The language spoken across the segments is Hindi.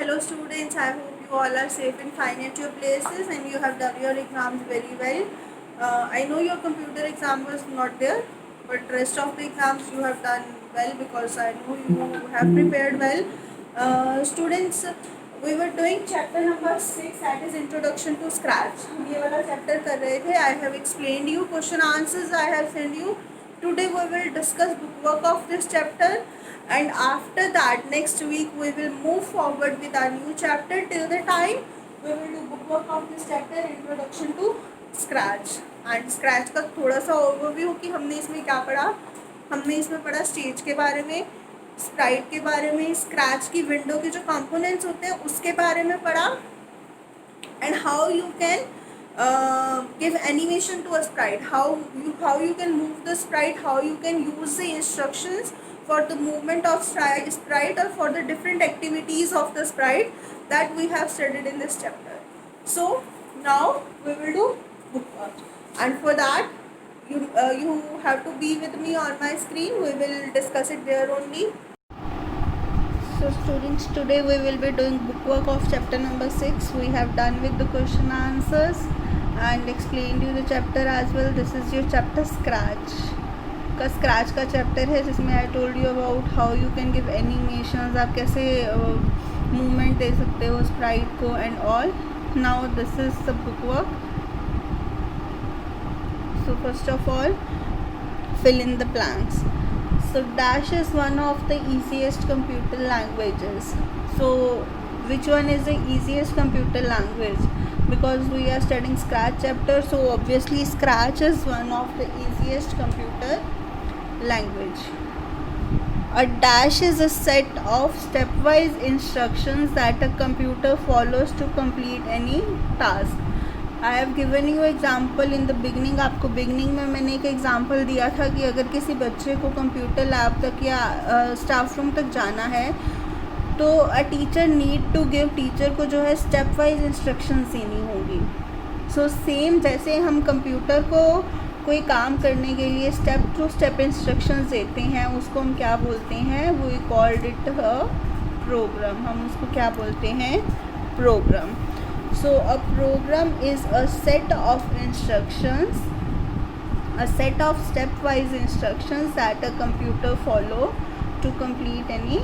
Hello students, I hope you all are safe and fine at your places and you have done your exams very well. I know your computer exam was not there, but rest of the exams you have done well because I know you have prepared well. Students, we were doing chapter number 6, that is introduction to scratch. ये वाला chapter कर रहे थे. I have explained you question answers I have sent you. Today we will discuss bookwork of this chapter, and after that next week we will move forward with our new chapter. Till the time we will do bookwork of this chapter, introduction to scratch. and scratch का थोड़ा सा ओवरव्यू कि हमने इसमें क्या पढ़ा. हमने इसमें पढ़ा स्टेज के बारे में, स्प्राइट के बारे में, स्क्रैच की विंडो के जो कंपोनेंट्स होते हैं उसके बारे में पढ़ा, and how you can give animation to a sprite, how you can move the sprite, how you can use the instructions for the movement of sprite or for the different activities of the sprite that we have studied in this chapter. So now we will do bookwork, and for that you have to be with me on my screen. We will discuss it there only. So students, today we will be doing bookwork of chapter number 6. We have done with the question answers and explained you the chapter as well. This is your chapter scratch का स्क्रैच का चैप्टर है जिसमें आई told you about how you can give animations, आप कैसे मूवमेंट दे सकते हो स्प्राइट को and all. Now this is the book work. So first of all fill in the blanks. So Dash is one of the easiest computer languages. So which one is the easiest computer language? Because we are studying Scratch chapter, so obviously Scratch is one of the easiest computer language. A dash is a set of stepwise instructions that a computer follows to complete any task. I have given you example in the beginning. आपको बिगनिंग में मैंने एक एग्जाम्पल दिया था कि अगर किसी बच्चे को कंप्यूटर लैब तक या स्टाफ रूम तक जाना है तो a teacher need to give, teacher को जो है स्टेप वाइज इंस्ट्रक्शंस देनी होगी. सो सेम जैसे हम कंप्यूटर को कोई काम करने के लिए स्टेप टू स्टेप इंस्ट्रक्शंस देते हैं, उसको हम क्या बोलते हैं, we called it a program. हम उसको क्या बोलते हैं, program. So a program is a set of instructions, a set of stepwise instructions that a computer follow to complete any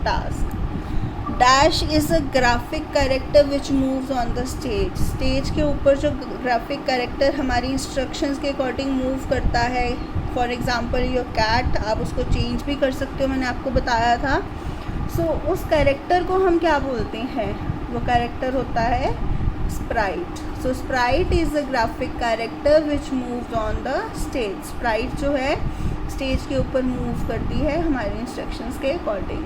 task. Dash is a graphic character which moves on the stage. Stage के ऊपर जो graphic character हमारी instructions के according move करता है. For example your cat, आप उसको change भी कर सकते हो, मैंने आपको बताया था. So उस character को हम क्या बोलते हैं, वो कैरेक्टर होता है Sprite. So Sprite is a graphic character which moves on the stage. Sprite जो है स्टेज के ऊपर मूव करती है हमारे इंस्ट्रक्शंस के according.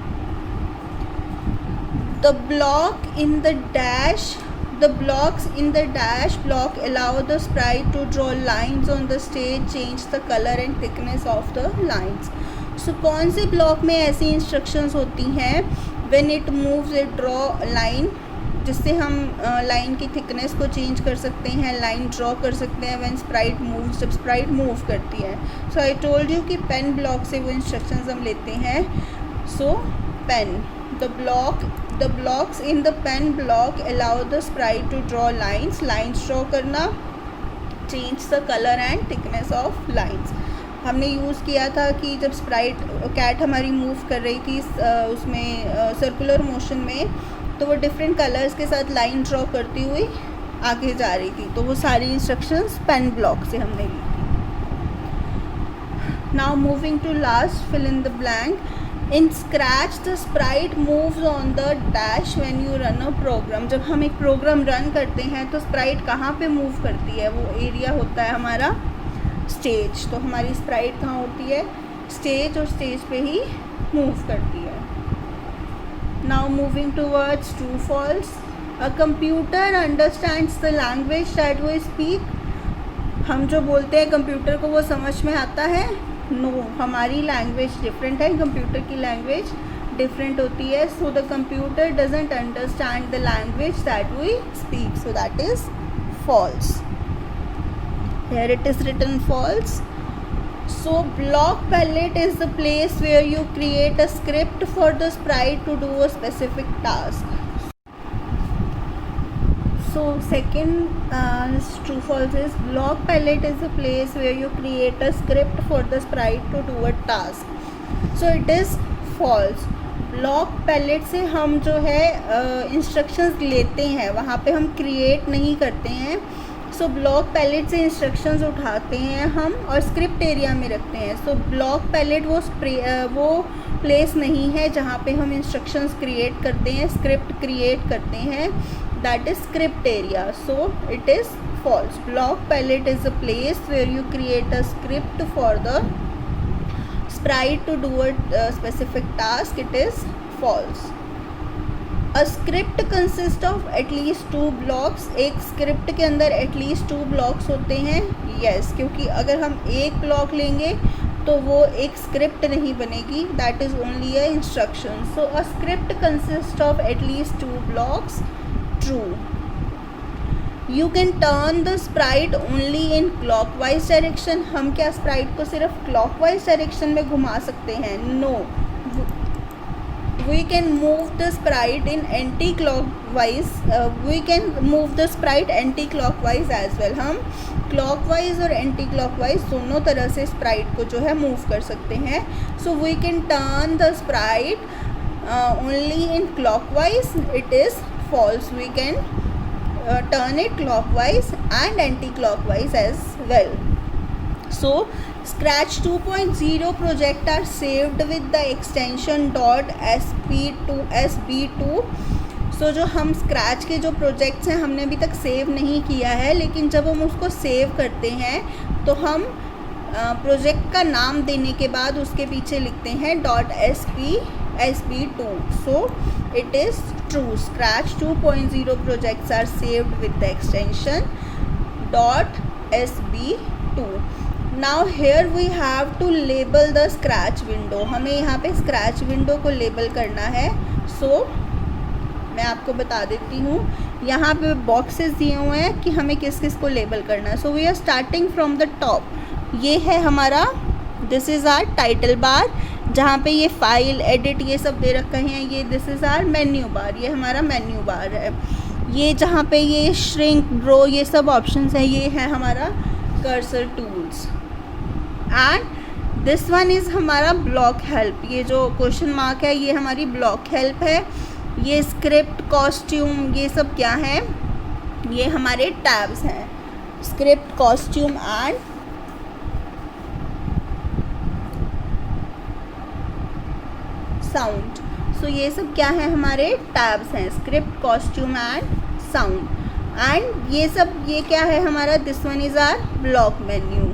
The block in the dash, the blocks in the dash block allow the sprite to draw lines on the stage, change the colour and thickness of the lines. So कौन से ब्लॉक में ऐसी इंस्ट्रक्शंस होती हैं, when it moves it draw line, जिससे हम लाइन की थिकनेस को चेंज कर सकते हैं, लाइन ड्रॉ कर सकते हैं. व्हेन स्प्राइट मूव्स, जब स्प्राइट मूव करती है. सो आई टोल्ड यू कि पेन ब्लॉक से वो इंस्ट्रक्शंस हम लेते हैं. So pen, the blocks in the pen block allow the sprite to draw lines, lines draw करना, change the colour and thickness of lines. हमने यूज़ किया था कि जब स्प्राइट कैट हमारी मूव कर रही थी उसमें सर्कुलर मोशन में, तो वो डिफरेंट कलर्स के साथ लाइन ड्रॉ करती हुई आगे जा रही थी. तो वो सारी इंस्ट्रक्शंस पेन ब्लॉक से हमने ली थी. Now moving to last, fill in the blank. In Scratch the sprite moves on the dash when you run a program. जब हम एक प्रोग्राम रन करते हैं तो स्प्राइट कहाँ पे मूव करती है, वो एरिया होता है हमारा स्टेज. तो हमारी स्प्राइट कहाँ होती है, स्टेज, और स्टेज पे ही मूव करती है. Now moving towards true false. A computer understands the language that we speak. हम जो बोलते हैं कंप्यूटर को वो समझ में आता है, नो, हमारी लैंग्वेज डिफरेंट है, कंप्यूटर की लैंग्वेज डिफरेंट होती है. So the computer doesn't understand the language that we speak, so that is false. Here it is written false. So block palette is the place where you create a script for the sprite to do a specific task. So second true false is block palette is a place where you create a script for the sprite to do a task. So it is false. Block palette से हम जो है इंस्ट्रक्शंस लेते हैं, वहाँ पे हम क्रिएट नहीं करते हैं. सो ब्लॉक पैलेट से इंस्ट्रक्शंस उठाते हैं हम और स्क्रिप्ट एरिया में रखते हैं. सो ब्लॉक पैलेट वो प्लेस नहीं है जहाँ पे हम इंस्ट्रक्शंस क्रिएट करते हैं, स्क्रिप्ट क्रिएट करते हैं. That is script area. So it is false. Block palette is a place where you create a script for the sprite to do a specific task. It is false. A script consists of at least 2 blocks. एक script के अंदर at least 2 blocks होते हैं. Yes, क्योंकि अगर हम एक block लेंगे तो वो एक script नहीं बनेगी. That is only a instruction. So a script consists of at least 2 blocks. True. You can turn the sprite only in clockwise direction. हम क्या sprite को सिर्फ clockwise direction में घुमा सकते हैं? No. We can move the sprite in anti-clockwise. We can move the sprite anti-clockwise as well. हम clockwise और anti-clockwise दोनों तरह से sprite को जो है move कर सकते हैं. So we can turn the sprite only in clockwise. It is false. We can turn it clockwise and anti-clockwise as well. So Scratch 2.0 project are saved with the extension .sb2. So जो हम Scratch के जो प्रोजेक्ट्स हैं हमने अभी तक सेव नहीं किया है, लेकिन जब हम उसको सेव करते हैं तो हम प्रोजेक्ट का नाम देने के बाद उसके पीछे लिखते हैं .sb2. So it is true. Scratch 2.0 projects are saved with the extension .sb2. Now here we have to label the Scratch window. हमें यहाँ पे Scratch window को लेबल करना है. So मैं आपको बता देती हूँ, यहाँ पे बॉक्सेस दिए हुए हैं कि हमें किस किस को लेबल करना है. So we are starting from the top. ये है हमारा, this is our title bar, जहाँ पे ये फाइल एडिट ये सब दे रखे हैं. ये this is our menu bar, ये हमारा मेन्यू बार है. ये जहाँ पे ये श्रिंक ड्रो ये सब ऑप्शंस हैं, ये है हमारा cursor tools. And this one is हमारा ब्लॉक हेल्प. ये जो क्वेश्चन मार्क है ये हमारी ब्लॉक हेल्प है. ये स्क्रिप्ट कॉस्ट्यूम ये सब क्या है, ये हमारे टैब्स हैं. Script costume and sound. So ये सब क्या है, हमारे टैब्स हैं. Script costume and sound. And ये सब ये क्या है हमारा, this one is our block menu.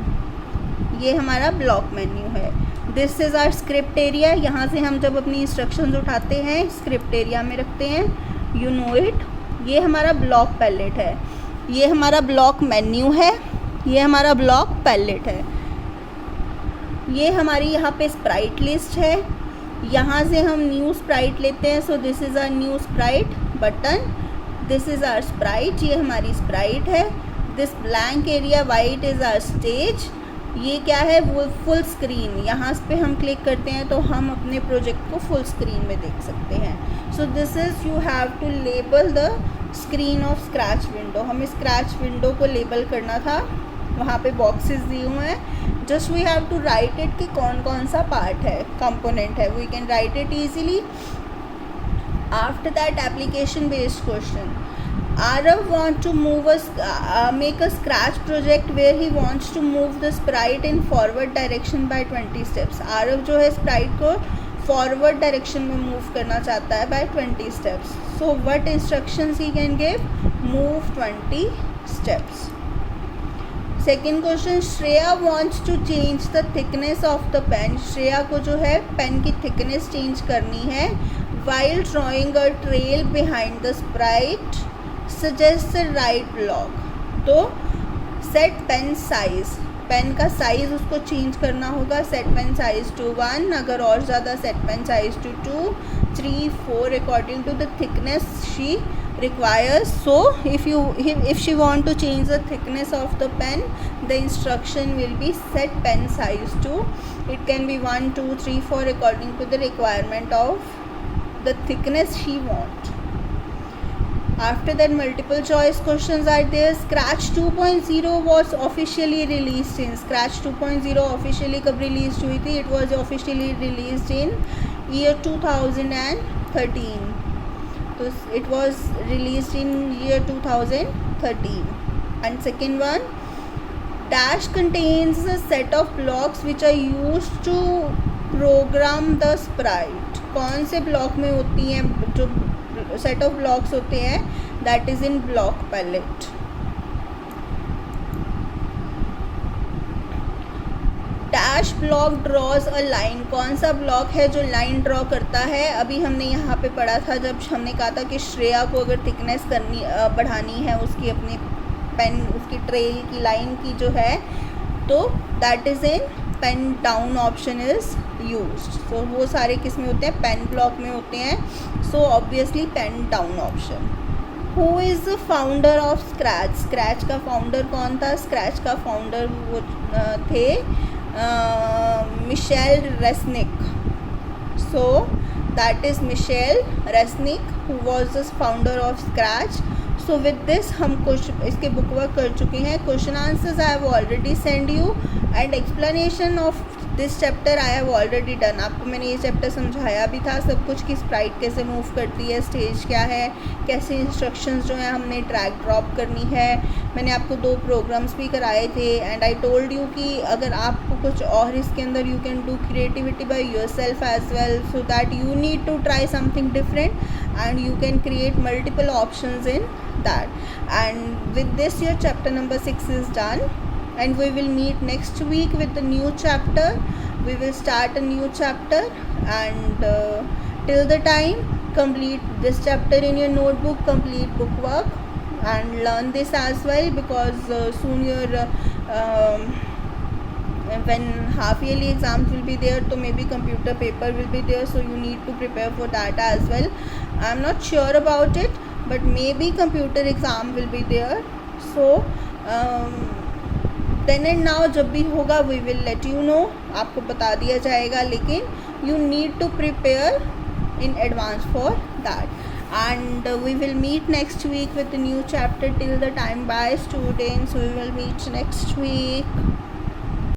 ये हमारा ब्लॉक मेन्यू है. This is our script area. यहाँ से हम जब अपनी इंस्ट्रक्शंस उठाते हैं स्क्रिप्ट एरिया में रखते हैं. You know it. ये हमारा ब्लॉक पैलेट है. ये हमारा ब्लॉक मेन्यू है. ये हमारा ब्लॉक पैलेट है. ये हमारी यहाँ पे स्प्राइट लिस्ट है. यहाँ से हम न्यू स्प्राइट लेते हैं. So this is our new sprite button. This is our sprite. ये हमारी स्प्राइट है. This blank area white is our stage. ये क्या है, वो फुल स्क्रीन. यहाँ पे हम क्लिक करते हैं तो हम अपने प्रोजेक्ट को फुल स्क्रीन में देख सकते हैं. So this is, you have to label the screen of Scratch window. हमें स्क्रैच विंडो को लेबल करना था. वहाँ पे बॉक्सेस दिए हुए हैं. Just we have to write it कि कौन कौन सा पार्ट है, कंपोनेंट है. We can write it easily. After that application based question. Arav want to make a Scratch project where he wants to move the sprite in forward direction by 20 steps. Arav जो है sprite को forward direction में move करना चाहता है by 20 steps. So what instructions he can give? Move 20 steps. Second question, Shreya wants to change the thickness of the pen. Shreya को जो है पेन की thickness change करनी है. While drawing a trail behind the sprite, suggest the right block. तो set pen size, पेन का साइज़ उसको चेंज करना होगा. set pen size to 1, अगर और ज़्यादा set pen size to 2, 3, 4 according to the thickness she requires. So if she want to change the thickness of the pen, the instruction will be set pen size to, it can be 1, 2, 3, 4 according to the requirement of the thickness she want. After that, multiple choice questions are there. Scratch 2.0 was officially released in Scratch 2.0 officially कब released हुई थी? It was officially released in year 2013. So it was released in year 2013. And second one, Dash contains a set of blocks which are used to program the sprite. कौन से ब्लॉक में होती हैं? जो सेट ऑफ ब्लॉक्स होते हैं, that is in block palette. Dash block draws a line. कौन सा ब्लॉक है जो लाइन ड्रॉ करता है? अभी हमने यहाँ पे पढ़ा था जब हमने कहा था कि श्रेया को अगर थिकनेस करनी बढ़ानी है उसकी अपनी पेन, उसकी ट्रेल की लाइन की जो है, तो that is in pen down option is used. So वो सारे किस में होते हैं? पेन ब्लॉक में होते हैं. So obviously pen down option. Who is the founder of Scratch? Scratch का फाउंडर कौन था? स्क्रैच का फाउंडर वो थे Mitchel Resnick. So that is Mitchel Resnick who was the founder of Scratch. So with this हम क्वेश्चन इसके बुक वर्क कर चुके हैं. Question answers I have already send you and explanation of this chapter I have already done. आपको मैंने ये चैप्टर समझाया भी था सब कुछ, कि स्प्राइट कैसे मूव करती है, स्टेज क्या है, कैसे इंस्ट्रक्शंस जो हैं हमने ड्रैग ड्रॉप करनी है. मैंने आपको 2 प्रोग्राम्स भी कराए थे एंड आई टोल्ड यू कि अगर आपको कुछ और इसके अंदर you can do creativity by yourself as well, so that you need to try something different and you can create multiple options in that. And with this your chapter number 6 is done and we will meet next week with the new chapter. We will start a new chapter and till the time complete this chapter in your notebook, complete book work and learn this as well, because soon your when half yearly exams will be there, so maybe computer paper will be there, so you need to prepare for that as well. I am not sure about it, but maybe computer exam will be there. So then and now जब भी होगा we will let you know, आपको बता दिया जाएगा, लेकिन you need to prepare in advance for that. And we will meet next week with a new chapter. Till the time, bye students, we will meet next week.